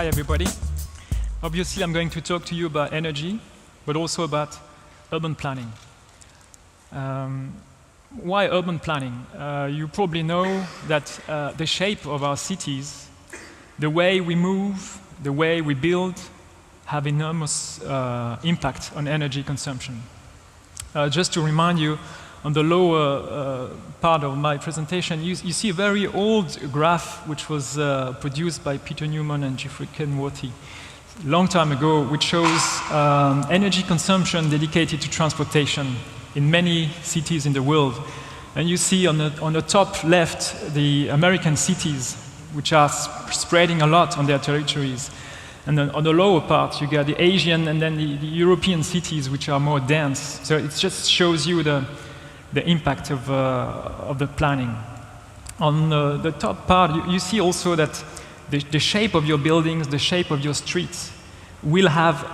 Hi everybody. Obviously I'm going to talk to you about energy, but also about urban planning. Why urban planning? You probably know that the shape of our cities, the way we move, the way we build, have enormous impact on energy consumption. Just to remind you, on the lower part of my presentation, you see a very old graph which was produced by Peter Newman and Geoffrey Kenworthy a long time ago, which shows energy consumption dedicated to transportation in many cities in the world. And you see on the top left the American cities, which are spreading a lot on their territories. And then on the lower part, you get the Asian and then the European cities, which are more dense. So it just shows you the impact of the planning. On the top part, you see also that the shape of your buildings, the shape of your streets will have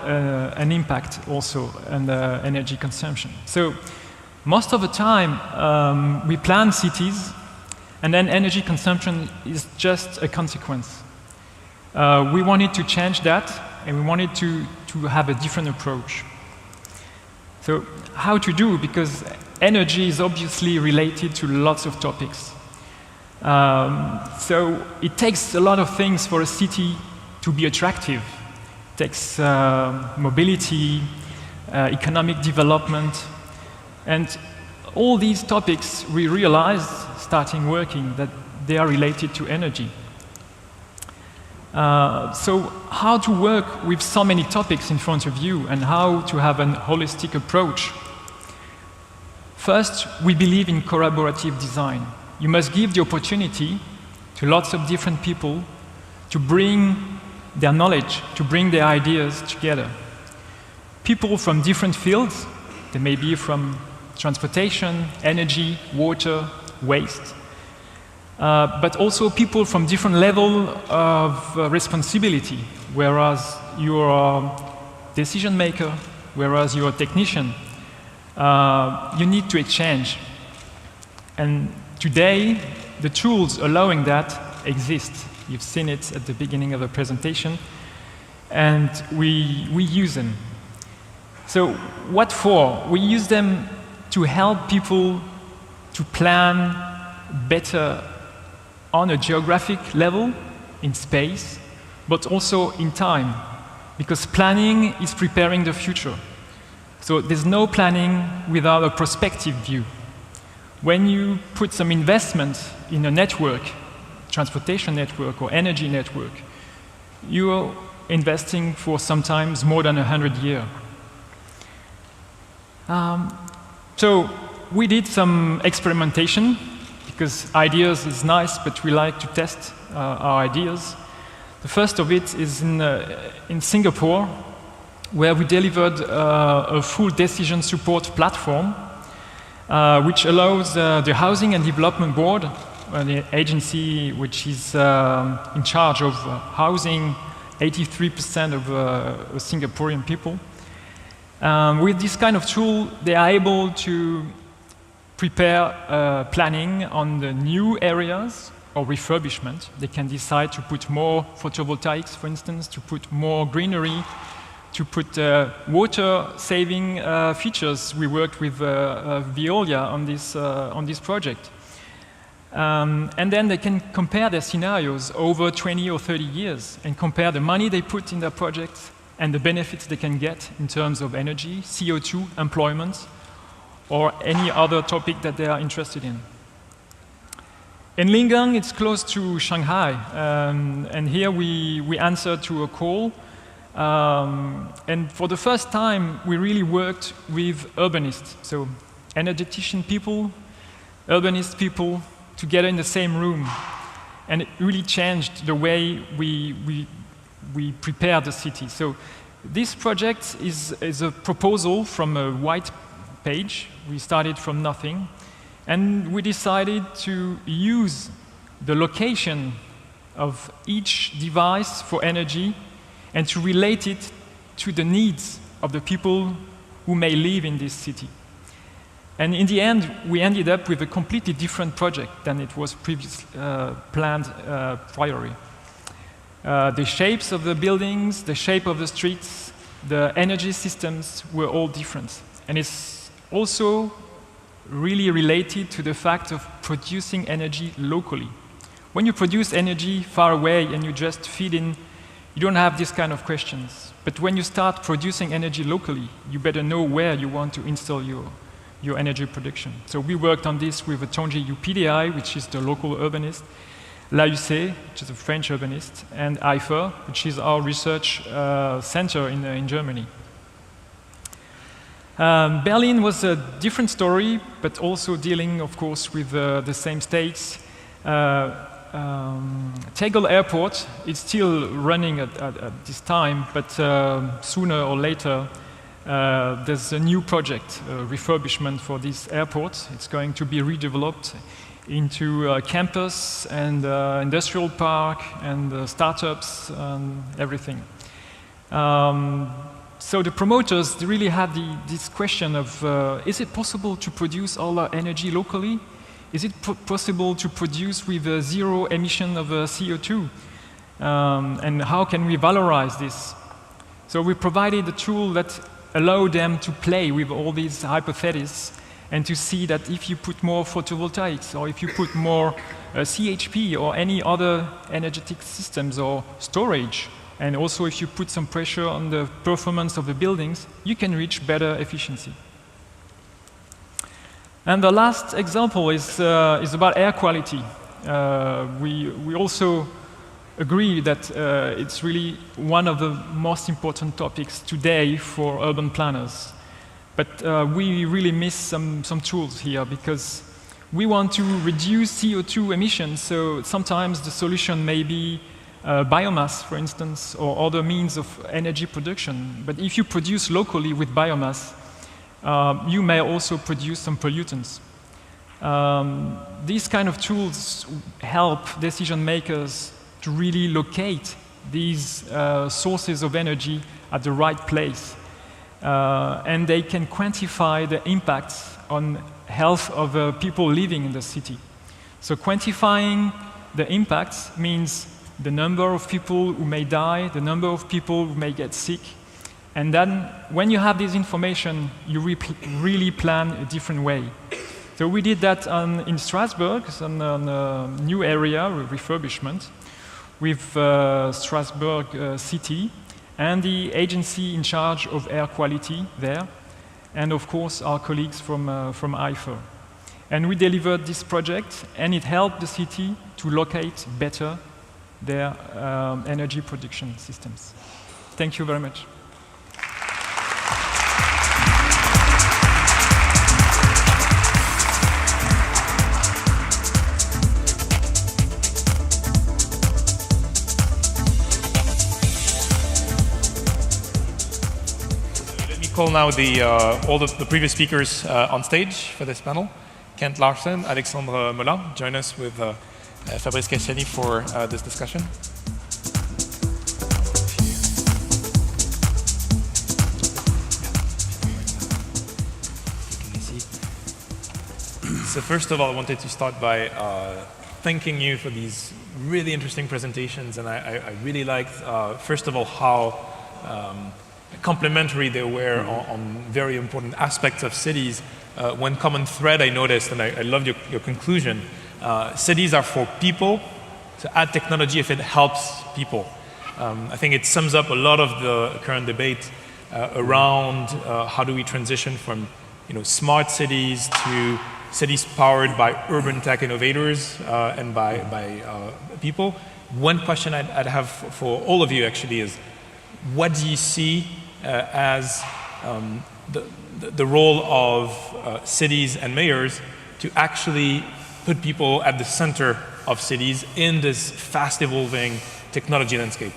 an impact also on the energy consumption. So most of the time, we plan cities, and then energy consumption is just a consequence. We wanted to change that, and we wanted to have a different approach. So how to do? Because energy is obviously related to lots of topics. So it takes a lot of things for a city to be attractive. It takes mobility, economic development, and all these topics we realized, starting working, that they are related to energy. So how to work with so many topics in front of you and how to have a holistic approach? First, we believe in collaborative design. You must give the opportunity to lots of different people to bring their knowledge, to bring their ideas together. People from different fields, they may be from transportation, energy, water, waste, but also people from different level of responsibility, whereas you're a decision maker, whereas you're a technician. You need to exchange. And today, the tools allowing that exist. You've seen it at the beginning of the presentation, and we use them. So what for? We use them to help people to plan better on a geographic level, in space, but also in time, because planning is preparing the future. So there's no planning without a prospective view. When you put some investment in a network, transportation network or energy network, you're investing for sometimes more than 100 years. So we did some experimentation, because ideas is nice, but we like to test our ideas. The first of it is in Singapore, where we delivered a full decision support platform, which allows the Housing and Development Board, the agency which is in charge of housing 83% of Singaporean people. With this kind of tool, they are able to prepare planning on the new areas or refurbishment. They can decide to put more photovoltaics, for instance, to put more greenery, to put water-saving features. We worked with Veolia on this project. And then they can compare their scenarios over 20 or 30 years and compare the money they put in their projects and the benefits they can get in terms of energy, CO2, employment, or any other topic that they are interested in. In Lingang, it's close to Shanghai, and here we answered to a call. And for the first time, we really worked with urbanists, so energetician people, urbanist people, together in the same room. And it really changed the way we prepare the city. So this project is a proposal from a white page. We started from nothing. And we decided to use the location of each device for energy and to relate it to the needs of the people who may live in this city. And in the end, we ended up with a completely different project than it was previously planned priorly. The shapes of the buildings, the shape of the streets, the energy systems were all different. And it's also really related to the fact of producing energy locally. When you produce energy far away and you just feed in, you don't have this kind of questions. But when you start producing energy locally, you better know where you want to install your energy production. So we worked on this with Tonji UPDI, which is the local urbanist, Lahussé, which is a French urbanist, and IFER, which is our research center in Germany. Berlin was a different story, but also dealing, of course, with the same states. Tegel Airport is still running at this time, but sooner or later there's a new project, refurbishment for this airport. It's going to be redeveloped into a campus and industrial park and startups and everything. So the promoters really had this question of, is it possible to produce all our energy locally? Is it possible to produce with zero emission of CO2? And how can we valorize this? So we provided a tool that allowed them to play with all these hypotheses and to see that if you put more photovoltaics or if you put more CHP or any other energetic systems or storage, and also if you put some pressure on the performance of the buildings, you can reach better efficiency. And the last example is about air quality. We also agree that it's really one of the most important topics today for urban planners. But we really miss some tools here because we want to reduce CO2 emissions, so sometimes the solution may be biomass, for instance, or other means of energy production. But if you produce locally with biomass, you may also produce some pollutants. These kind of tools help decision makers to really locate these sources of energy at the right place. And they can quantify the impacts on health of people living in the city. So quantifying the impacts means the number of people who may die, the number of people who may get sick. And then when you have this information, you really plan a different way. So we did that in Strasbourg, on a new area, refurbishment, with Strasbourg City and the agency in charge of air quality there, and of course our colleagues from IFER. And we delivered this project, and it helped the city to locate better their energy production systems. Thank you very much. Call now all the previous speakers on stage for this panel. Kent Larsen, Alexandre Molla, join us with Fabrice Cassiani for this discussion. So first of all, I wanted to start by thanking you for these really interesting presentations, and I really liked, first of all, how complementary they were on very important aspects of cities. One common thread I noticed, and I loved your conclusion, cities are for people, to add technology if it helps people. I think it sums up a lot of the current debate around how do we transition from smart cities to cities powered by urban tech innovators and by people. One question I'd have for all of you actually is, what do you see as the role of cities and mayors to actually put people at the center of cities in this fast-evolving technology landscape?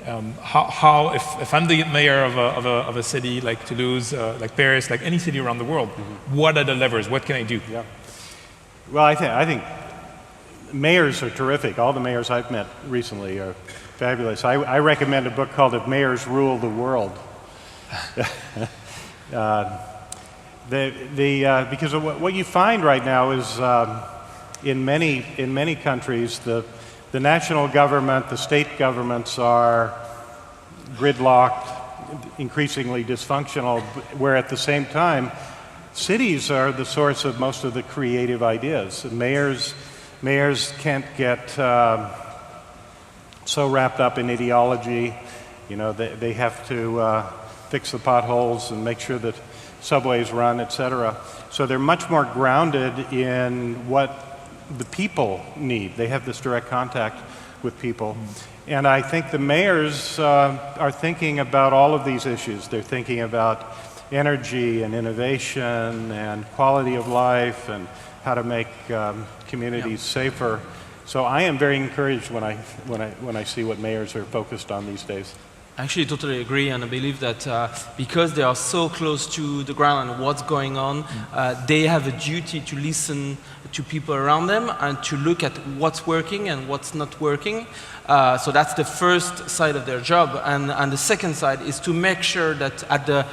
How if I'm the mayor of a city like Toulouse, like Paris, like any city around the world, what are the levers? What can I do? Yeah. Well, I think mayors are terrific. All the mayors I've met recently are fabulous. I recommend a book called If Mayors Rule the World. Because what you find right now is in many countries, the the national government, the state governments are gridlocked, increasingly dysfunctional, where at the same time, cities are the source of most of the creative ideas. Mayors can't get so wrapped up in ideology. You know, they have to fix the potholes and make sure that subways run, etc. So they're much more grounded in what the people need. They have this direct contact with people. And I think the mayors are thinking about all of these issues. They're thinking about energy and innovation and quality of life and how to make communities safer. So I am very encouraged when I see what mayors are focused on these days. I actually totally agree, and I believe that because they are so close to the ground and what's going on, they have a duty to listen to people around them and to look at what's working and what's not working. So that's the first side of their job, and the second side is to make sure that at the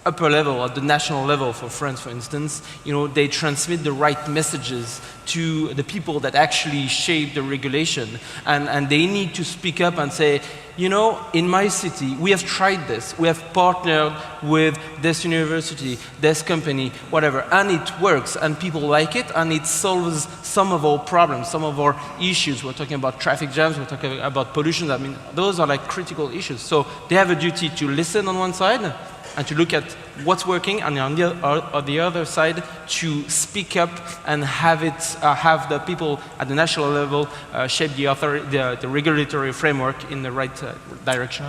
upper level, at the national level for France, for instance, you know, they transmit the right messages to the people that actually shape the regulation. And they need to speak up and say, you know, in my city, we have tried this. We have partnered with this university, this company, whatever, and it works, and people like it, and it solves some of our problems, some of our issues. We're talking about traffic jams, we're talking about pollution. I mean, those are like critical issues. So they have a duty to listen on one side, and to look at what's working, and on the other side, to speak up and have the people at the national level shape the regulatory framework in the right direction.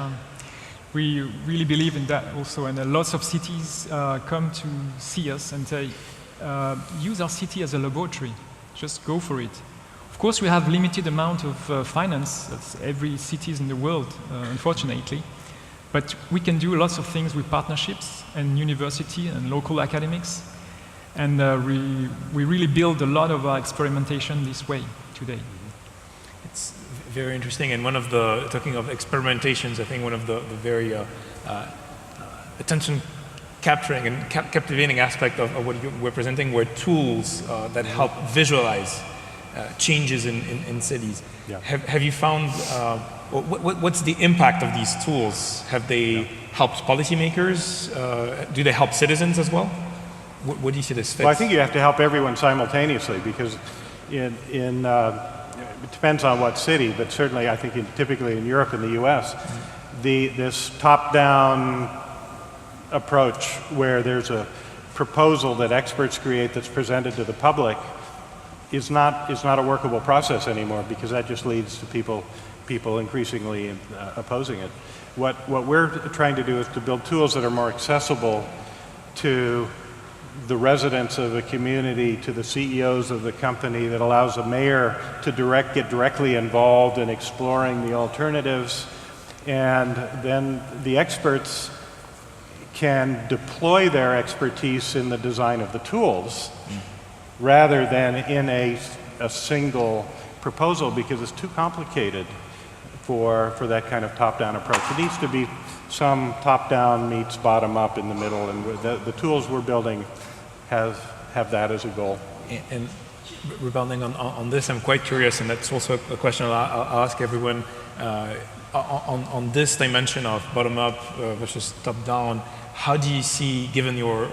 We really believe in that also, and lots of cities come to see us and say, use our city as a laboratory, just go for it. Of course, we have limited amount of finance, that's every city in the world, unfortunately. But we can do lots of things with partnerships and university and local academics. And we really build a lot of our experimentation this way today. It's very interesting. And talking of experimentations, I think one of the very attention capturing and captivating aspect of what you were presenting were tools that help visualize changes in cities. Yeah. Have you found, what's the impact of these tools? Have they helped policymakers? Do they help citizens as well? What do you see this fits? Well, I think you have to help everyone simultaneously, because it depends on what city, but certainly I think typically in Europe and the US, this top-down approach where there's a proposal that experts create that's presented to the public is not a workable process anymore, because that just leads to people increasingly opposing it. What we're trying to do is to build tools that are more accessible to the residents of a community, to the CEOs of the company, that allows a mayor to get directly involved in exploring the alternatives, and then the experts can deploy their expertise in the design of the tools rather than in a single proposal, because it's too complicated for that kind of top-down approach. It needs to be some top-down meets bottom-up in the middle, and the tools we're building have that as a goal. And rebounding on this, I'm quite curious, and that's also a question I'll ask everyone, on this dimension of bottom-up versus top-down. How do you see, given your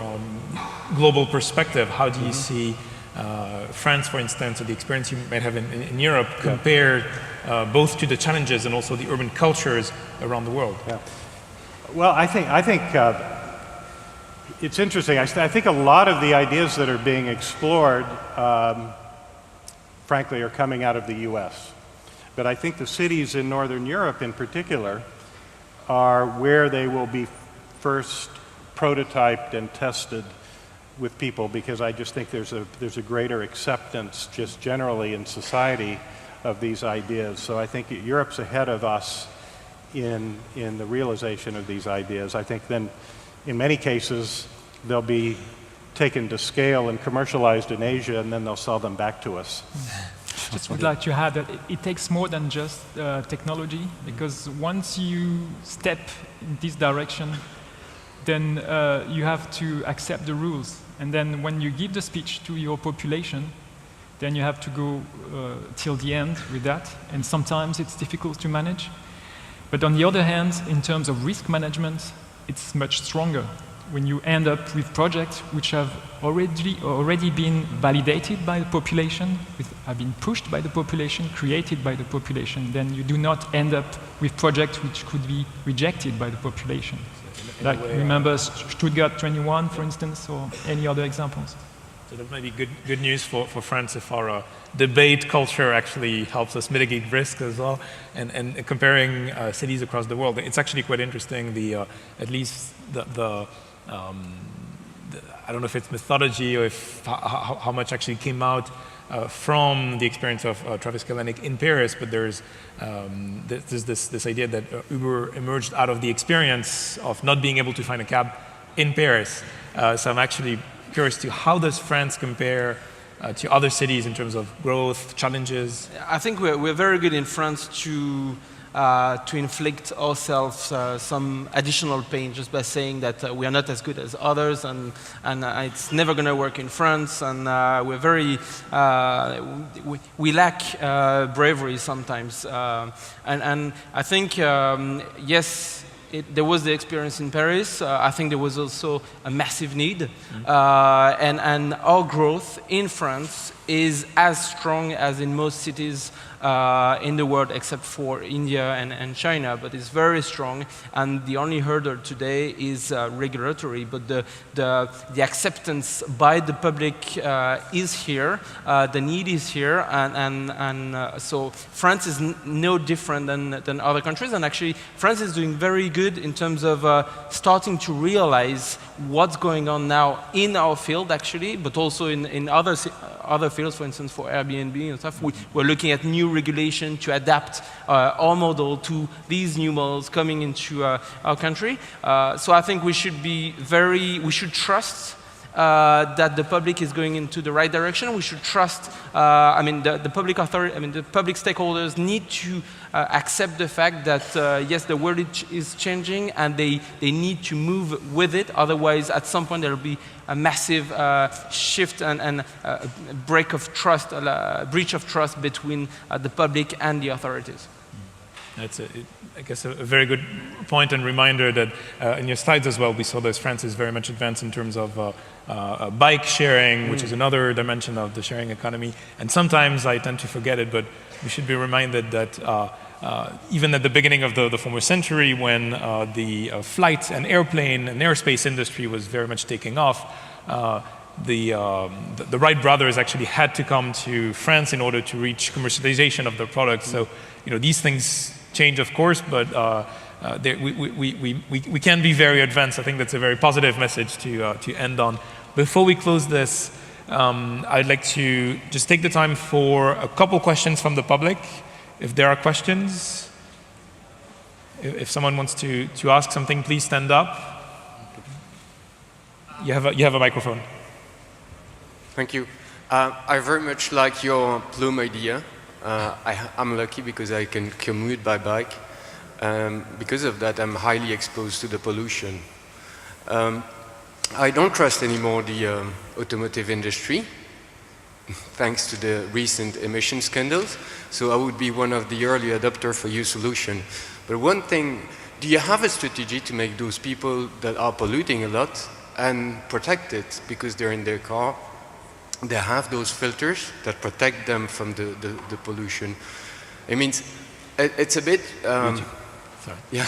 global perspective, how do you see France, for instance, or the experience you might have in Europe, compared both to the challenges and also the urban cultures around the world? Yeah. Well, I think it's interesting. I think a lot of the ideas that are being explored, frankly, are coming out of the US. But I think the cities in Northern Europe in particular are where they will be first prototyped and tested with people, because I just think there's a greater acceptance just generally in society of these ideas. So I think Europe's ahead of us in the realization of these ideas. I think then in many cases they'll be taken to scale and commercialized in Asia, and then they'll sell them back to us. Just would like to add that it takes more than just technology, because once you step in this direction, then you have to accept the rules. And then when you give the speech to your population, then you have to go till the end with that, and sometimes it's difficult to manage. But on the other hand, in terms of risk management, it's much stronger. When you end up with projects which have already been validated by the population, have been pushed by the population, created by the population, then you do not end up with projects which could be rejected by the population. Like, remember Stuttgart 21, for instance, or any other examples? So that might be good news for France if our debate culture actually helps us mitigate risk as well. And comparing cities across the world, it's actually quite interesting. At least I don't know if it's methodology or if how much actually came out from the experience of Travis Kalanick in Paris, but there's this idea that Uber emerged out of the experience of not being able to find a cab in Paris. So I'm actually curious to how does France compare to other cities in terms of growth, challenges? I think we're very good in France to inflict ourselves some additional pain just by saying that we are not as good as others, and it's never going to work in France, and we're very we lack bravery sometimes, and I think yes. There was the experience in Paris. I think there was also a massive need, and our growth in France is as strong as in most cities in the world, except for India and China. But it's very strong, and the only hurdle today is regulatory. But the acceptance by the public is here. The need is here, and so France is no different than other countries. And actually, France is doing very good in terms of starting to realize what's going on now in our field, actually, but also in other fields, for instance, for Airbnb and stuff. We're looking at new regulation to adapt our model to these new models coming into our country. So I think we should trust that the public is going into the right direction. We should trust, the public authority, the public stakeholders need to accept the fact that, yes, the world is changing and they need to move with it. Otherwise, at some point, there will be a massive shift and a breach of trust between the public and the authorities. That's, I guess, a very good point and reminder that in your slides as well, we saw that France is very much advanced in terms of bike sharing, which is another dimension of the sharing economy. And sometimes I tend to forget it, but we should be reminded that even at the beginning of the former century, when the flight and airplane and aerospace industry was very much taking off, the Wright brothers actually had to come to France in order to reach commercialization of their products. So, these things change, of course, but we can be very advanced. I think that's a very positive message to end on. Before we close this, I'd like to just take the time for a couple questions from the public. If there are questions, if someone wants to ask something, please stand up. You have a microphone. Thank you. I very much like your plume idea. I'm lucky because I can commute by bike. Because of that, I'm highly exposed to the pollution. I don't trust anymore the automotive industry, thanks to the recent emission scandals. So I would be one of the early adopters for your solution. But one thing, do you have a strategy to make those people that are polluting a lot and protect it because they're in their car? They have those filters that protect them from the pollution. It means it's a bit. Sorry. Yeah.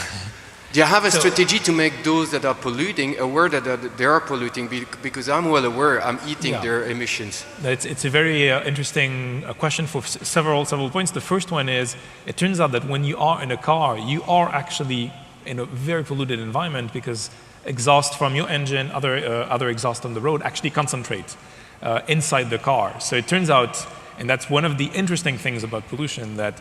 Do you have a strategy to make those that are polluting aware that they are polluting? Because I'm well aware I'm eating their emissions. It's a very interesting question for several points. The first one is, it turns out that when you are in a car, you are actually in a very polluted environment because exhaust from your engine, other exhaust on the road actually concentrate inside the car. So it turns out, and that's one of the interesting things about pollution, that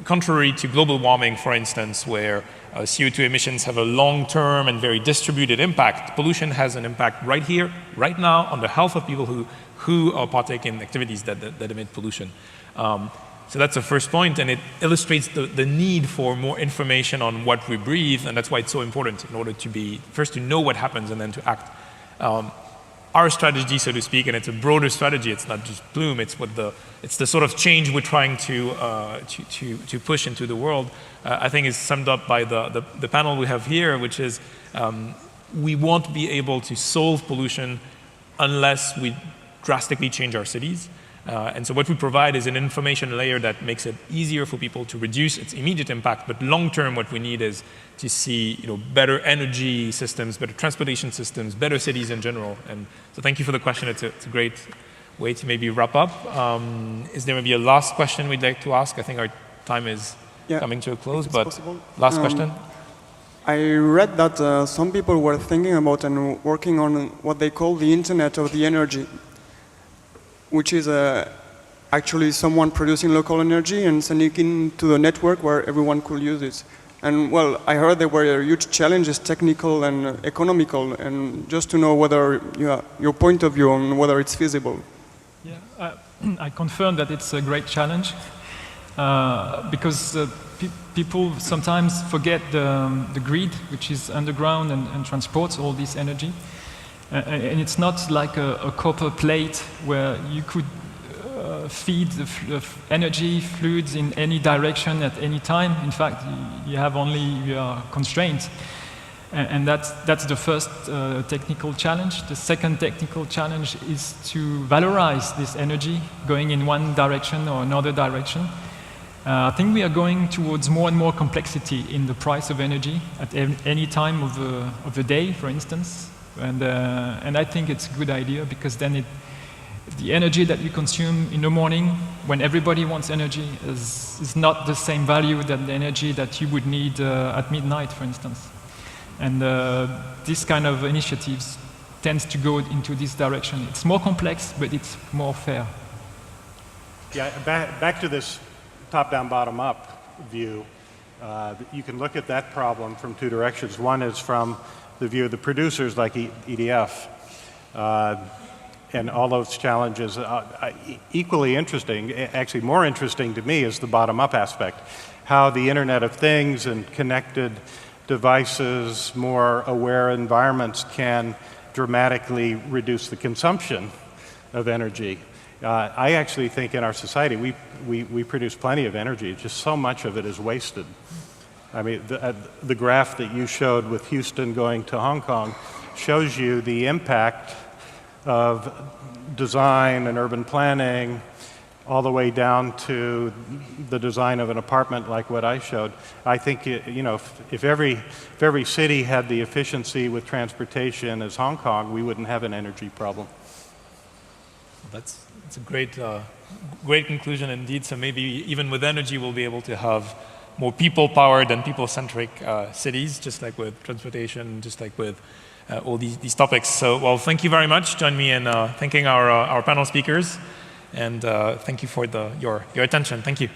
contrary to global warming, for instance, where CO2 emissions have a long-term and very distributed impact, pollution has an impact right here, right now, on the health of people who partake in activities that emit pollution. So that's the first point, and it illustrates the need for more information on what we breathe, and that's why it's so important in order to first to know what happens and then to act. our strategy, so to speak, and it's a broader strategy. It's not just Bloom. It's the sort of change we're trying to push into the world. I think is summed up by the panel we have here, which is we won't be able to solve pollution unless we drastically change our cities. And so what we provide is an information layer that makes it easier for people to reduce its immediate impact. But long term, what we need is to see better energy systems, better transportation systems, better cities in general. And so thank you for the question. It's a great way to maybe wrap up. Is there maybe a last question we'd like to ask? I think our time is coming to a close, but possible. Last question. I read that some people were thinking about and working on what they call the Internet of the Energy, which is actually someone producing local energy and sending it into the network where everyone could use it. And well, I heard there were huge challenges, technical and economical, and just to know whether your point of view on whether it's feasible. Yeah, I confirm that it's a great challenge because people sometimes forget the grid, which is underground and transports all this energy. And it's not like a copper plate where you could feed the energy fluids in any direction at any time. In fact, you are constrained. And that's the first technical challenge. The second technical challenge is to valorize this energy going in one direction or another direction. I think we are going towards more and more complexity in the price of energy at any time of the day, for instance. And I think it's a good idea because then the energy that you consume in the morning when everybody wants energy is not the same value than the energy that you would need at midnight, for instance. And this kind of initiatives tends to go into this direction. It's more complex, but it's more fair. Yeah, back to this top-down, bottom-up view. You can look at that problem from two directions. One is from the view of the producers like EDF, and all those challenges. Equally interesting, actually more interesting to me, is the bottom-up aspect. How the Internet of Things and connected devices, more aware environments can dramatically reduce the consumption of energy. I actually think in our society we produce plenty of energy, just so much of it is wasted. I mean, the graph that you showed with Houston going to Hong Kong shows you the impact of design and urban planning all the way down to the design of an apartment like what I showed. I think, if every city had the efficiency with transportation as Hong Kong, we wouldn't have an energy problem. That's a great conclusion indeed. So maybe even with energy, we'll be able to have more people-powered and people-centric cities, just like with transportation, just like with all these topics. So, well, thank you very much. Join me in thanking our panel speakers, and thank you for your attention. Thank you.